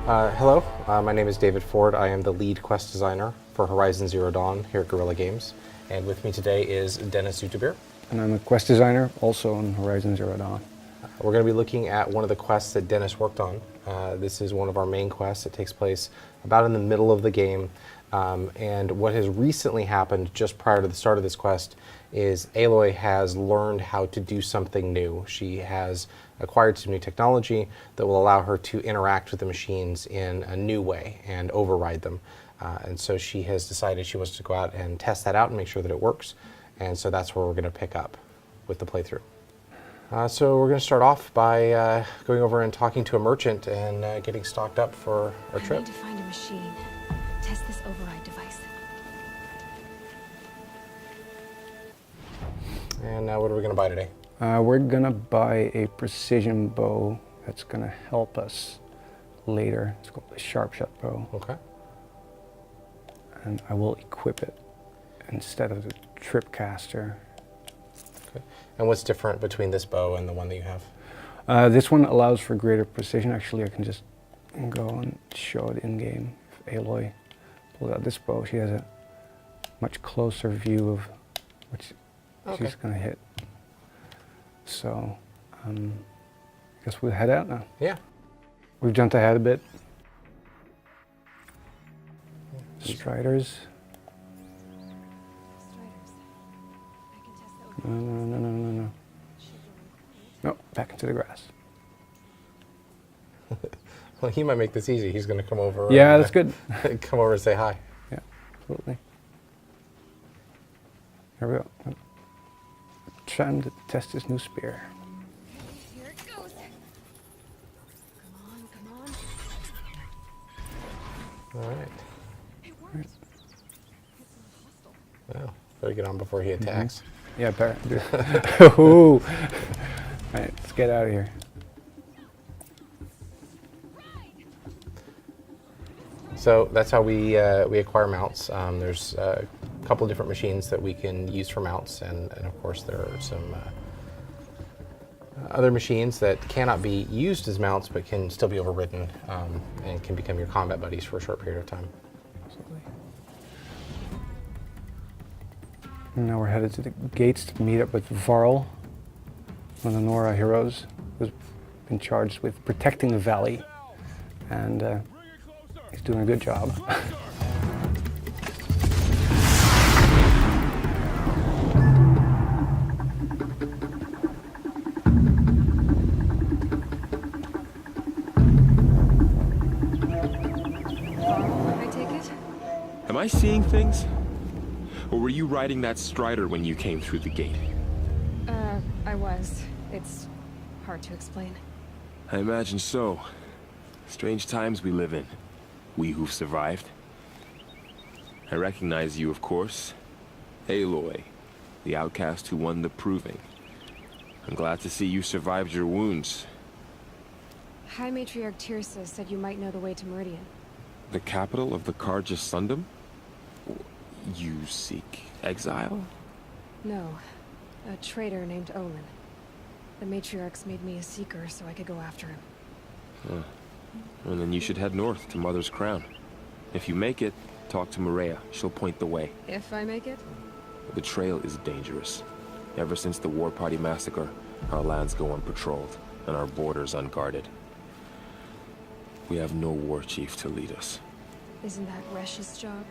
Hello, my name is David Ford. I am the lead quest designer for Horizon Zero Dawn here at Guerrilla Games. And with me today is Dennis Zoetebier. And I'm a quest designer also on Horizon Zero Dawn. We're going to be looking at one of the quests that Dennis worked on. This is one of our main quests. It takes place about in the middle of the game. And what has recently happened just prior to the start of this quest is Aloy has learned how to do something new. She has acquired some new technology that will allow her to interact with the machines in a new way and override them. And so she has decided she wants to go out and test that out and make sure that it works. And so that's where we're going to pick up with the playthrough. So we're going to start off by going over and talking to a merchant and getting stocked up for our trip. I need to find a machine. Test this override device. And now what are we going to buy today? We're gonna buy a precision bow that's gonna help us later. It's called the Sharp Shot bow. Okay. And I will equip it instead of the Tripcaster. Okay. And what's different between this bow and the one that you have? This one allows for greater precision. Actually, I can just go and show it in game. If Aloy pulls out this bow, she has a much closer view of what she's gonna hit. So, I guess we'll head out now. Yeah. We've jumped ahead a bit. Striders. I can test the override. No. No, back into the grass. Well, he might make this easy. He's going to come over. Yeah, and, that's good. come over and say hi. Yeah, absolutely. Here we go. Trying to test this new spear. Here it goes. Come on. All right. It works. Well, better get on before he attacks. Yeah, better. Ooh. All right, let's get out of here. So that's how we acquire mounts. There's a couple of different machines that we can use for mounts, and of course there are some other machines that cannot be used as mounts but can still be overridden and can become your combat buddies for a short period of time. Absolutely. And now we're headed to the gates to meet up with Varl, one of the Nora heroes, who's been charged with protecting the valley, and he's doing a good job. I take it? Am I seeing things? Or were you riding that Strider when you came through the gate? I was. It's hard to explain. I imagine so. Strange times we live in. We who've survived. I recognize you, of course. Aloy, the outcast who won the Proving. I'm glad to see you survived your wounds. High Matriarch Tirsa said you might know the way to Meridian. The capital of the Carja Sundom? You seek exile? No. A traitor named Olin. The Matriarchs made me a seeker so I could go after him. And then you should head north to Mother's Crown. If you make it, talk to Maria. She'll point the way. If I make it? The trail is dangerous. Ever since the War Party massacre, our lands go unpatrolled, and our borders unguarded. We have no war chief to lead us. Isn't that Resh's job?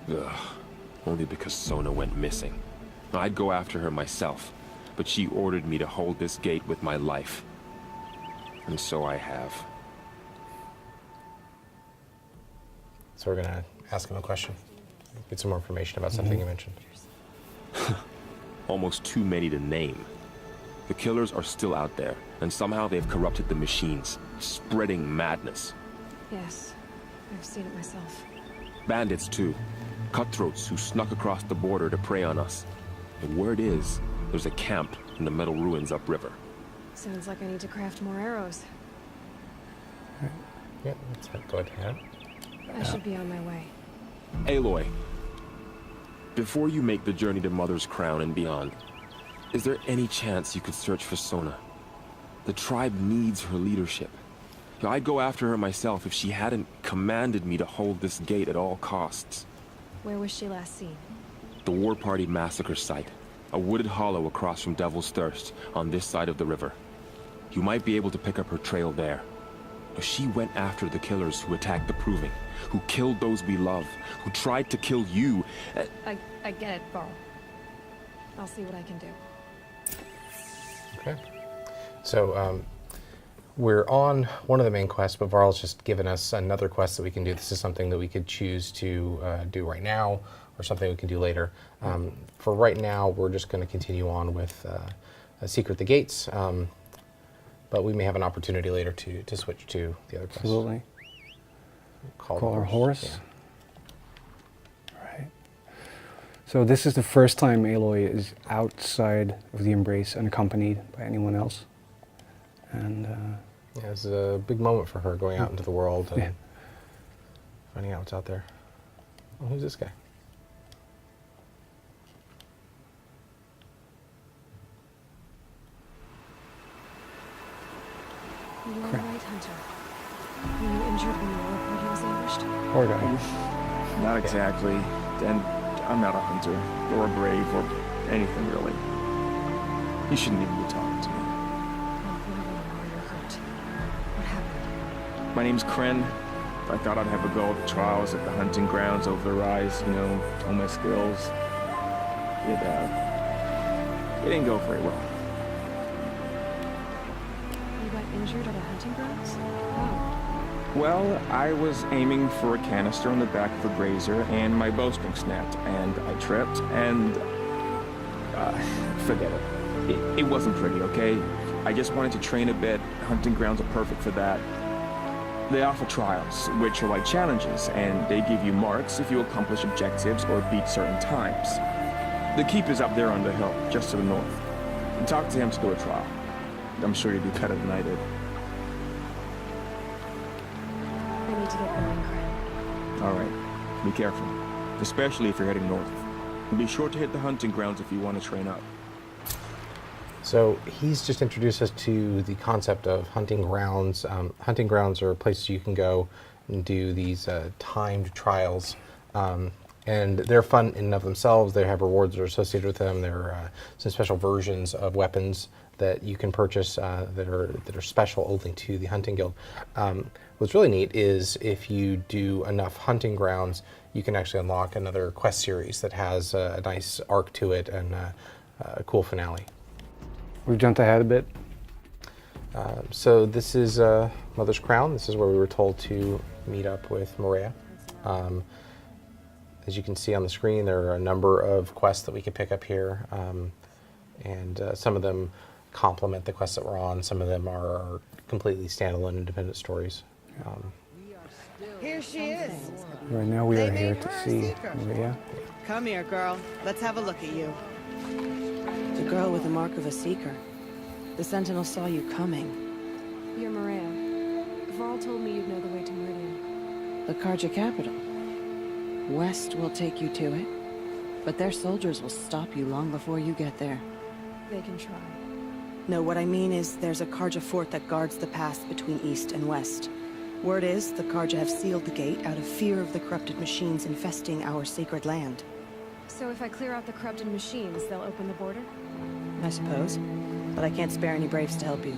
Ugh. Only because Sona went missing. I'd go after her myself, but she ordered me to hold this gate with my life. And so I have. So we're going to ask him a question, get some more information about something you mentioned. Almost too many to name. The killers are still out there, and somehow they've corrupted the machines, spreading madness. Yes. I've seen it myself. Bandits, too. Cutthroats who snuck across the border to prey on us. The word is, there's a camp in the metal ruins upriver. Sounds like I need to craft more arrows. Yeah, let's go ahead. I should be on my way. Aloy, before you make the journey to Mother's Crown and beyond, is there any chance you could search for Sona? The tribe needs her leadership. I'd go after her myself if she hadn't commanded me to hold this gate at all costs. Where was she last seen? The War Party massacre site. A wooded hollow across from Devil's Thirst, on this side of the river. You might be able to pick up her trail there. She went after the killers who attacked the Proving, who killed those we love, who tried to kill you. I get it, Varl. I'll see what I can do. Okay. So we're on one of the main quests, but Varl's just given us another quest that we can do. This is something that we could choose to do right now, or something we can do later. For right now, we're just going to continue on with Secret the Gates, but we may have an opportunity later to switch to the other quest. Absolutely. Call our horse. Right. So this is the first time Aloy is outside of the Embrace unaccompanied by anyone else. And Yeah, it's a big moment for her, going out into the world and Yeah. finding out what's out there. Oh, who's this guy? You are Correct. right, Hunter. Were you injured when your party was ambushed? poor guy. Not exactly. And I'm not a hunter, or a brave, or anything really. You shouldn't even be talking to me. I'm wondering why you're hurt. What happened? My name's Kren. I thought I'd have a go at the trials at the hunting grounds over the rise, you know, hone my skills. It didn't go very well. You got injured at a hunting grounds? Oh. Well, I was aiming for a canister on the back of a grazer, and my bowstring snapped, and I tripped, and... forget it. It wasn't pretty, okay? I just wanted to train a bit. Hunting grounds are perfect for that. They offer trials, which are like challenges, and they give you marks if you accomplish objectives or beat certain times. The keep is up there on the hill, just to the north. Talk to him to do a trial. I'm sure you'd be better than I did. I need to get going, Kren. All right. Be careful, especially if you're heading north. And be sure to hit the hunting grounds if you want to train up. So he's just introduced us to the concept of hunting grounds. Hunting grounds are places you can go and do these timed trials. And they're fun in and of themselves. They have rewards that are associated with them. There are some special versions of weapons that you can purchase that are special only to the hunting guild. What's really neat is if you do enough hunting grounds, you can actually unlock another quest series that has a nice arc to it and a cool finale. We've jumped ahead a bit. So this is Mother's Crown. This is where we were told to meet up with Maria. As you can see on the screen, there are a number of quests that we could pick up here, and some of them complement the quests that we're on. Some of them are completely standalone, independent stories. Here she is. Right now we They are made here her to a see seeker. Maria. Come here, girl. Let's have a look at you. The girl with the mark of a seeker. The Sentinel saw you coming. You're Maria. Varl told me you'd know the way to Meridian. The Karja capital. West will take you to it, but their soldiers will stop you long before you get there. They can try. No, what I mean is there's a Karja fort that guards the pass between east and west. Word is the Karja have sealed the gate out of fear of the corrupted machines infesting our sacred land. So if I clear out the corrupted machines, they'll open the border? I suppose. But I can't spare any braves to help you.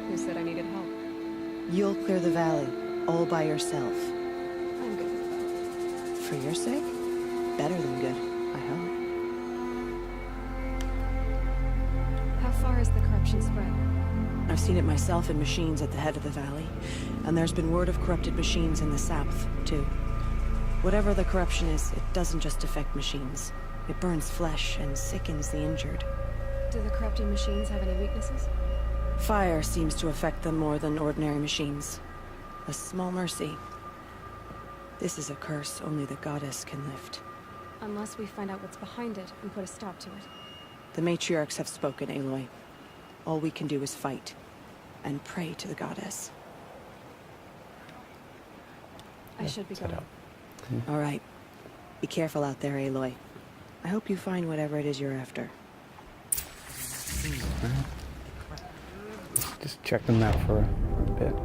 Who said I needed help? You'll clear the valley, all by yourself. I'm good with that. For your sake? Better than good, I hope. How far is the corruption spread? I've seen it myself in machines at the head of the valley, and there's been word of corrupted machines in the south, too. Whatever the corruption is, it doesn't just affect machines. It burns flesh and sickens the injured. Do the corrupting machines have any weaknesses? Fire seems to affect them more than ordinary machines. A small mercy. This is a curse only the goddess can lift. Unless we find out what's behind it and put a stop to it. The matriarchs have spoken, Aloy. All we can do is fight, and pray to the goddess. I should be Set going. up. All right. Be careful out there, Aloy. I hope you find whatever it is you're after. Just check them out for a bit.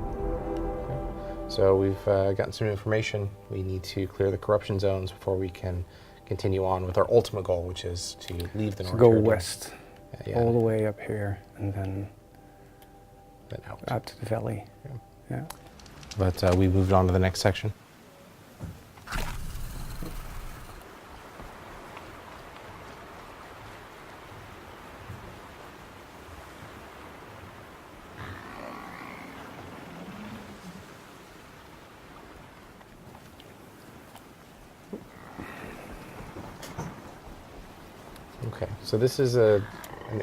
So we've gotten some information. We need to clear the corruption zones before we can continue on with our ultimate goal, which is to leave the So North go Territory. west, Yeah, all the way up here, and then then out. out to the valley. Yeah. But we moved on to the next section. Okay, so this is an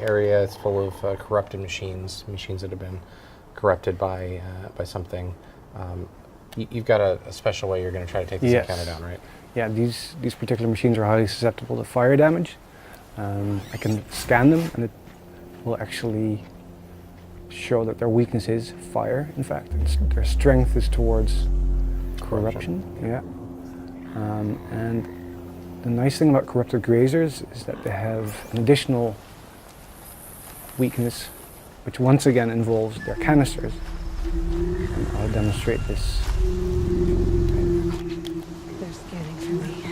area that's full of corrupted machines that have been corrupted by something. You've got a special way you're going to try to take this Yes. encounter down, right? Yeah, these particular machines are highly susceptible to fire damage. I can scan them, and it will actually show that their weakness is fire. In fact, their strength is towards corruption. Yeah. And the nice thing about corrupted grazers is that they have an additional weakness, which once again involves their canisters. And I'll demonstrate this. They're scanning for me.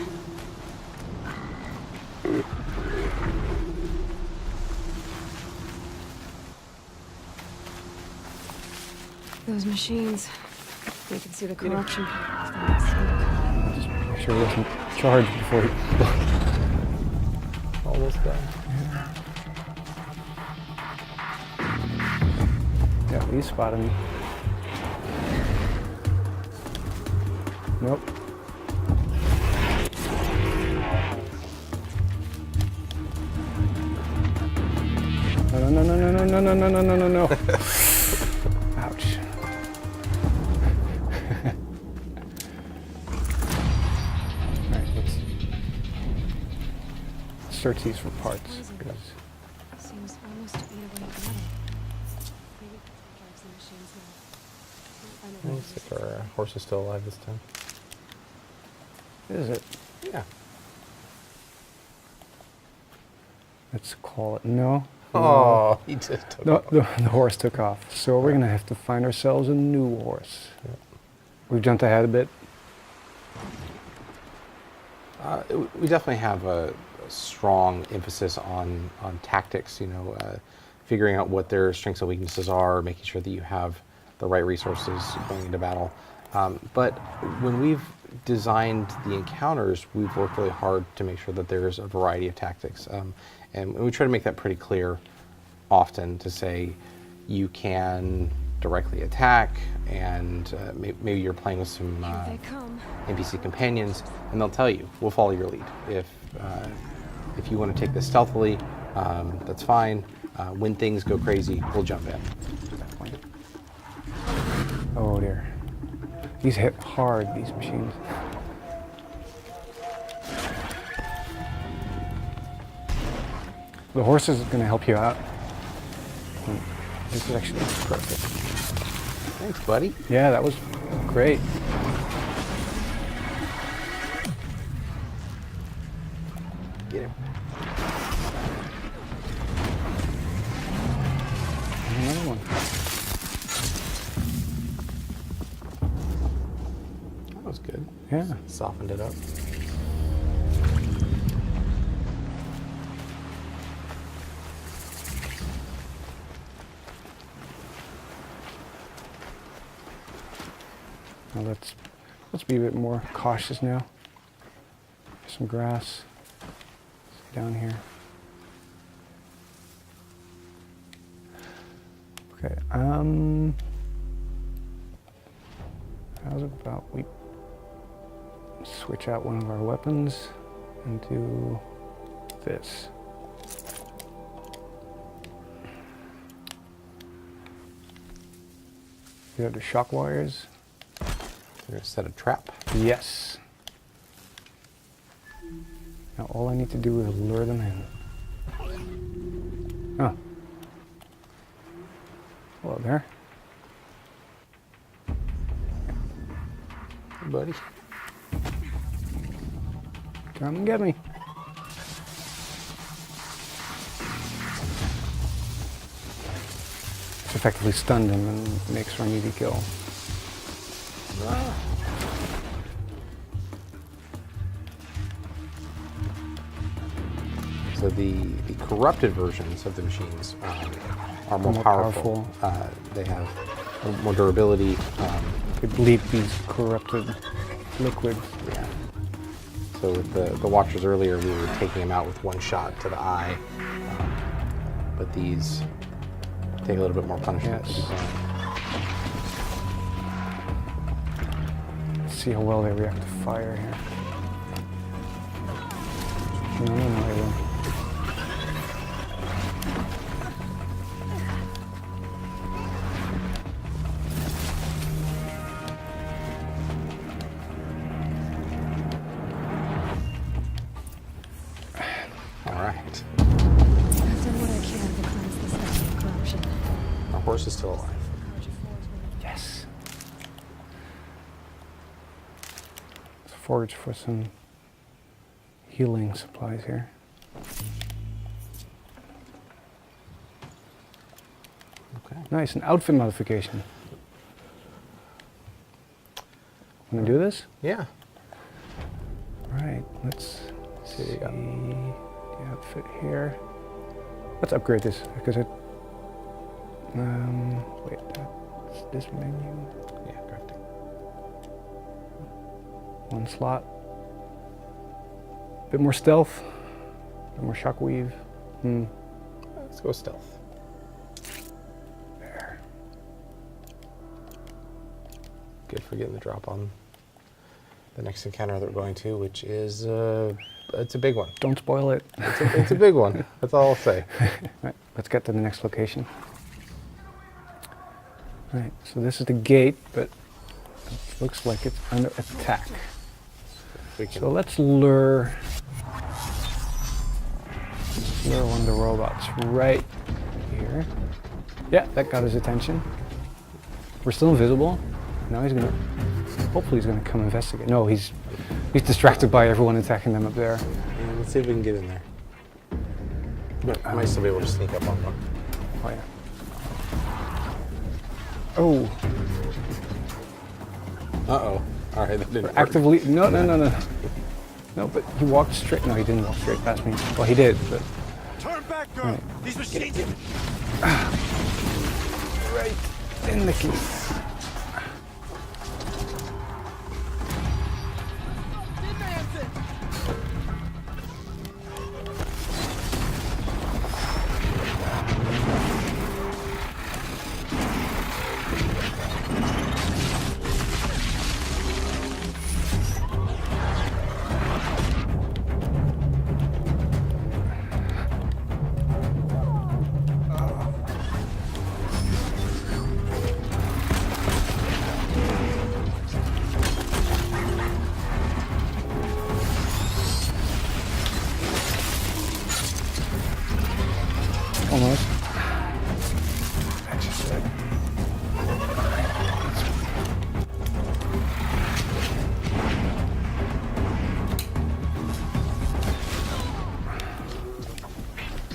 Those machines. You can see the corruption. I'll just make sure he doesn't charge before he... Almost done. Yeah, he's spotted me. Nope. No, no, no, no, no, no, no, no, no, no, no, no. Ouch. Alright, let's search these for parts. Because Seems almost to be a way to metal. Maybe drives the machines now. I know Let's see if our horse is still alive this time. is it? Yeah. Let's call it no. Oh, he just took No, off. the horse took off. So we're gonna have to find ourselves a new horse. We've jumped ahead a bit. We definitely have a strong emphasis on tactics, figuring out what their strengths and weaknesses are, making sure that you have the right resources going into battle. But when we've designed the encounters, we've worked really hard to make sure that there's a variety of tactics. And we try to make that pretty clear often to say you can directly attack, and maybe you're playing with some Here they come. NPC companions, and they'll tell you, we'll follow your lead. If you want to take this stealthily, that's fine. When things go crazy, we'll jump in. Oh dear. These hit hard, these machines. The horse is going to help you out. This is actually perfect. Thanks, buddy. Yeah, that was great. Get him. Another one. That was good. Yeah. Softened it up. Now let's be a bit more cautious now. Some grass down here. Okay. How's about we switch out one of our weapons and do this. You have the shock wires. We're going to set a trap. Yes. Now all I need to do is lure them in. Oh. Hello there. Hey, buddy. Come and get me. It's effectively stunned him and makes for an easy kill. So the corrupted versions of the machines are more More powerful. They have more durability. Could leak these corrupted liquids. Yeah. So with the Watchers earlier, we were taking them out with one shot to the eye. But these take a little bit more punishment to Yes. be done. See how well they react to fire here. No, they won't. All right. I've done what I can to cleanse this valley of corruption. Our horse is still alive. Yes. Let's forage for some healing supplies here. Okay. Nice, an outfit modification. Want to do this? Yeah. Right, let's See see what you got. the outfit here. Let's upgrade this because it. Wait, that's this menu. Yeah. Crafting. One slot. Bit more stealth. Bit more shockweave. Let's go stealth. There. Good for getting the drop on the next encounter that we're going to, which is it's a big one. Don't spoil it. It's a big one. That's all I'll say. Right, let's get to the next location. Right, so this is the gate, but it looks like it's under attack. We can, So let's lure one of the robots right here. Yeah, that got his attention. We're still invisible. Now he's gonna, hopefully he's gonna come investigate. No, he's distracted by everyone attacking them up there. and let's see if we can get in there. I might still be able to sneak up on one. Oh yeah. Oh, Uh-oh. All right, that didn't work. actively, no. No, but he walked straight, no, he didn't walk straight past me. Well, he did, but. Turn back, girl! Right. These machines... Right in the key. Almost. I just said.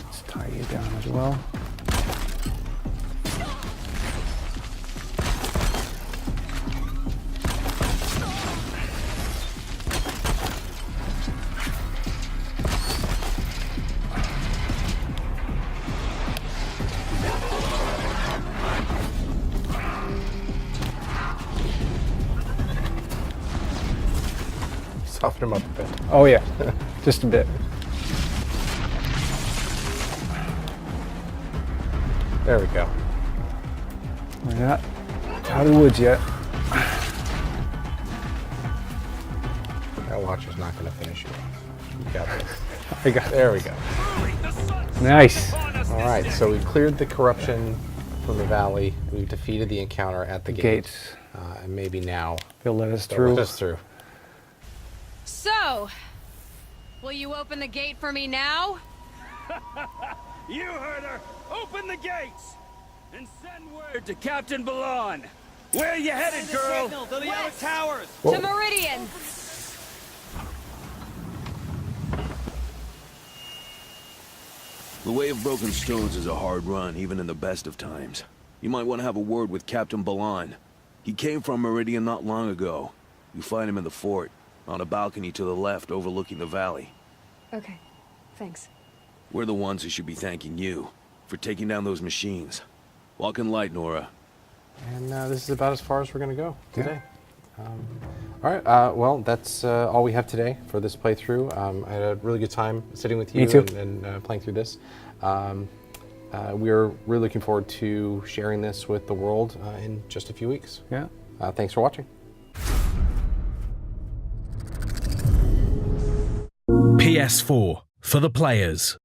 Let's tie you down as well. Soften him up a bit. Oh yeah, just a bit. There we go. We're not out of the woods yet. That Watcher's not going to finish you off. You got this. I got it. There we go. Nice. All right, so we've cleared the corruption from the valley. We've defeated the encounter at the gate. Gates. And maybe now They'll let us they'll through. let us through. So, will you open the gate for me now? You heard her! Open the gates! And send word to Captain Balon! Where are you headed, girl? To the outer towers! Whoa. To Meridian! The way of broken stones is a hard run, even in the best of times. You might want to have a word with Captain Balon. He came from Meridian not long ago. You find him in the fort, on a balcony to the left overlooking the valley. Okay, thanks. We're the ones who should be thanking you for taking down those machines. Walk in light, Nora. And this is about as far as we're going to go Yeah. today. All right, well, that's all we have today for this playthrough. I had a really good time sitting with you Me too. and playing through this. We're really looking forward to sharing this with the world in just a few weeks. Yeah. Thanks for watching. PS4 for the players.